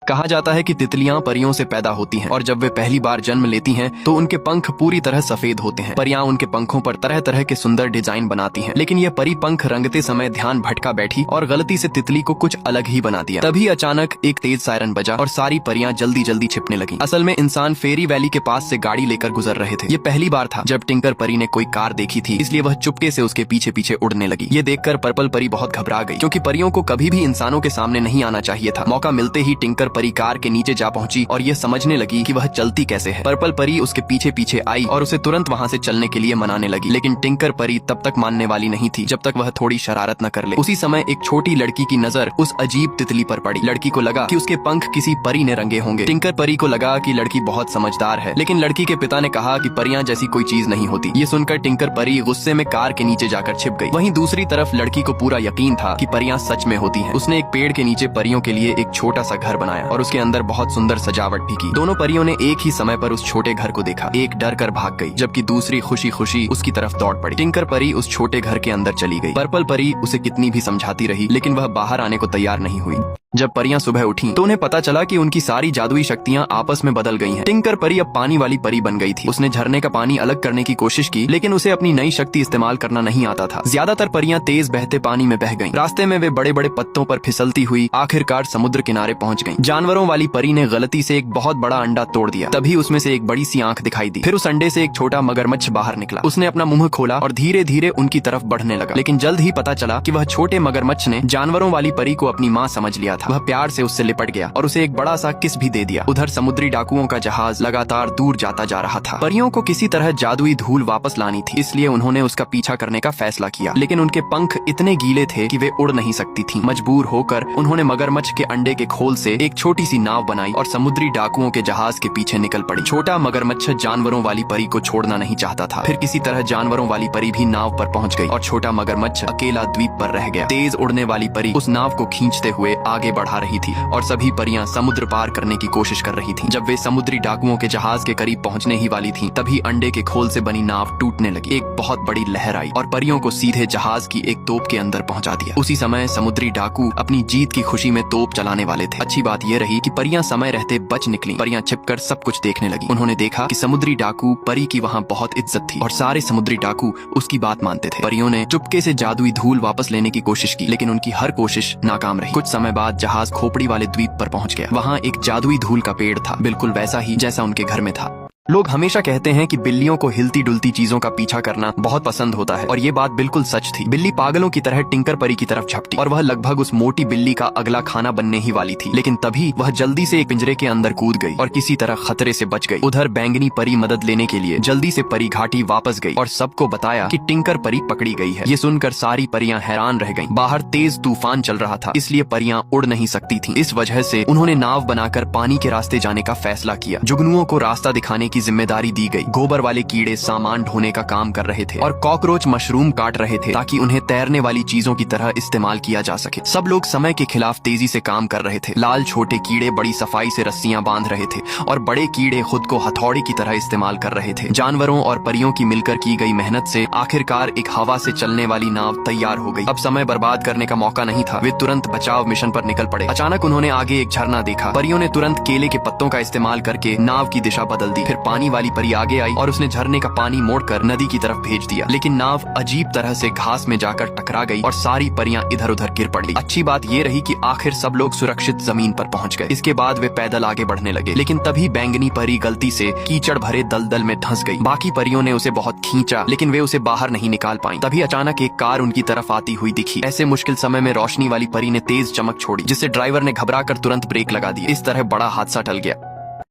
कहा जाता है कि तितलियां परियों से पैदा होती हैं और जब वे पहली बार जन्म लेती हैं तो उनके पंख पूरी तरह सफेद होते हैं। परियां उनके पंखों पर तरह तरह के सुंदर डिजाइन बनाती हैं, लेकिन यह परी पंख रंगते समय ध्यान भटका बैठी और गलती से तितली को कुछ अलग ही बना दिया। तभी अचानक एक तेज सायरन बजा और सारी परियां जल्दी जल्दी छिपने लगी। असल में इंसान फेरी वैली के पास से गाड़ी लेकर गुजर रहे थे। ये पहली बार था जब टिंकर परी ने कोई कार देखी थी, इसलिए वह चुपके से उसके पीछे पीछे उड़ने लगी। ये देखकर पर्पल परी बहुत घबरा गई, क्योंकि परियों को कभी भी इंसानों के सामने नहीं आना चाहिए था। मौका मिलते ही टिंकर परी कार के नीचे जा पहुंची और ये समझने लगी कि वह चलती कैसे है। पर्पल परी उसके पीछे पीछे आई और उसे तुरंत वहां से चलने के लिए मनाने लगी, लेकिन टिंकर परी तब तक मानने वाली नहीं थी जब तक वह थोड़ी शरारत न कर ले। उसी समय एक छोटी लड़की की नजर उस अजीब तितली पर पड़ी। लड़की को लगा कि उसके पंख किसी परी ने रंगे होंगे। टिंकर परी को लगा कि लड़की बहुत समझदार है, लेकिन लड़की के पिता ने कहा कि परियां जैसी कोई चीज नहीं होती। ये सुनकर टिंकर परी गुस्से में कार के नीचे जाकर छिप गई। वहीं दूसरी तरफ लड़की को पूरा यकीन था कि परियां सच में होती हैं। उसने एक पेड़ के नीचे परियों के लिए एक छोटा सा घर बनाया और उसके अंदर बहुत सुंदर सजावट भी की। दोनों परियों ने एक ही समय पर उस छोटे घर को देखा। एक डर कर भाग गई, जबकि दूसरी खुशी खुशी उसकी तरफ दौड़ पड़ी। टिंकर परी उस छोटे घर के अंदर चली गई। पर्पल परी उसे कितनी भी समझाती रही, लेकिन वह बाहर आने को तैयार नहीं हुई। जब परियां सुबह उठी तो उन्हें पता चला कि उनकी सारी जादुई शक्तियां आपस में बदल गई हैं। टिंकर परी अब पानी वाली परी बन गई थी। उसने झरने का पानी अलग करने की कोशिश की, लेकिन उसे अपनी नई शक्ति इस्तेमाल करना नहीं आता था। ज्यादातर परियां तेज बहते पानी में बह गईं। रास्ते में वे बड़े बड़े पत्तों पर फिसलती हुई आखिरकार समुद्र किनारे पहुंच गईं। जानवरों वाली परी ने गलती से एक बहुत बड़ा अंडा तोड़ दिया। तभी उसमें से एक बड़ी सी आंख दिखाई दी। फिर उस अंडे से एक छोटा मगरमच्छ बाहर निकला। उसने अपना मुंह खोला और धीरे धीरे उनकी तरफ बढ़ने लगा, लेकिन जल्द ही पता चला कि वह छोटे मगरमच्छ ने जानवरों वाली परी को अपनी माँ समझ लिया था। वह प्यार से उससे लिपट गया और उसे एक बड़ा सा किस भी दे दिया। उधर समुद्री डाकुओं का जहाज लगातार दूर जाता जा रहा था। परियों को किसी तरह जादुई धूल वापस लानी थी, इसलिए उन्होंने उसका पीछा करने का फैसला किया, लेकिन उनके पंख इतने गीले थे कि वे उड़ नहीं सकती थीं। मजबूर होकर उन्होंने मगरमच्छ के अंडे के खोल से एक छोटी सी नाव बनाई और समुद्री डाकुओं के जहाज के पीछे निकल पड़ी। छोटा मगरमच्छ जानवरों वाली परी को छोड़ना नहीं चाहता था। फिर किसी तरह जानवरों वाली परी भी नाव पर पहुंच गई और छोटा मगरमच्छ अकेला द्वीप पर रह गया। तेज उड़ने वाली परी उस नाव को खींचते हुए आगे बढ़ा रही थी और सभी परियां समुद्र पार करने की कोशिश कर रही थीं। जब वे समुद्री डाकुओं के जहाज के करीब पहुंचने ही वाली थीं, तभी अंडे के खोल से बनी नाव टूटने लगी। एक बहुत बड़ी लहर आई और परियों को सीधे जहाज की एक तोप के अंदर पहुंचा दिया। उसी समय समुद्री डाकू अपनी जीत की खुशी में तोप चलाने वाले थे। अच्छी बात यह रही कि परियां समय रहते बच निकली। परियां छिपकर सब कुछ देखने लगी। उन्होंने देखा कि समुद्री डाकू परी की वहाँ बहुत इज्जत थी और सारे समुद्री डाकू उसकी बात मानते थे। परियों ने चुपके से जादुई धूल वापस लेने की कोशिश की, लेकिन उनकी हर कोशिश नाकाम रही। कुछ समय बाद जहाज खोपड़ी वाले द्वीप पर पहुंच गया। वहाँ एक जादुई धूल का पेड़ था, बिल्कुल वैसा ही जैसा उनके घर में था। लोग हमेशा कहते हैं कि बिल्लियों को हिलती डुलती चीजों का पीछा करना बहुत पसंद होता है, और ये बात बिल्कुल सच थी। बिल्ली पागलों की तरह टिंकर परी की तरफ झपटी और वह लगभग उस मोटी बिल्ली का अगला खाना बनने ही वाली थी, लेकिन तभी वह जल्दी से एक पिंजरे के अंदर कूद गई और किसी तरह खतरे से बच गई। उधर बैंगनी परी मदद लेने के लिए जल्दी से परी घाटी वापस गई और सबको बताया कि टिंकर परी पकड़ी गई है। ये सुनकर सारी परियां हैरान रह गईं। बाहर तेज तूफान चल रहा था, इसलिए परियां उड़ नहीं सकती थीं। इस वजह से उन्होंने नाव बनाकर पानी के रास्ते जाने का फैसला किया। जुगनुओं को रास्ता दिखाने की जिम्मेदारी दी गई। गोबर वाले कीड़े सामान ढोने का काम कर रहे थे और कॉकरोच मशरूम काट रहे थे ताकि उन्हें तैरने वाली चीजों की तरह इस्तेमाल किया जा सके। सब लोग समय के खिलाफ तेजी से काम कर रहे थे। लाल छोटे कीड़े बड़ी सफाई से रस्सियां बांध रहे थे और बड़े कीड़े खुद को हथौड़ी की तरह इस्तेमाल कर रहे थे। जानवरों और परियों की मिलकर की गई मेहनत से आखिरकार एक हवा से चलने वाली नाव तैयार हो गई। अब समय बर्बाद करने का मौका नहीं था। वे तुरंत बचाव मिशन पर निकल पड़े। अचानक उन्होंने आगे एक झरना देखा। परियों ने तुरंत केले के पत्तों का इस्तेमाल करके नाव की दिशा बदल दी। फिर पानी वाली परी आगे आई और उसने झरने का पानी मोड़कर नदी की तरफ भेज दिया, लेकिन नाव अजीब तरह से घास में जाकर टकरा गई और सारी परियां इधर उधर गिर पड़ी। अच्छी बात ये रही कि आखिर सब लोग सुरक्षित जमीन पर पहुंच गए। इसके बाद वे पैदल आगे बढ़ने लगे, लेकिन तभी बैंगनी परी गलती से कीचड़ भरे दलदल में धंस गई। बाकी परियों ने उसे बहुत खींचा, लेकिन वे उसे बाहर नहीं निकाल पाई। तभी अचानक एक कार उनकी तरफ आती हुई दिखी। ऐसे मुश्किल समय में रोशनी वाली परी ने तेज चमक छोड़ी, जिससे ड्राइवर ने घबराकर तुरंत ब्रेक लगा दिए। इस तरह बड़ा हादसा टल गया।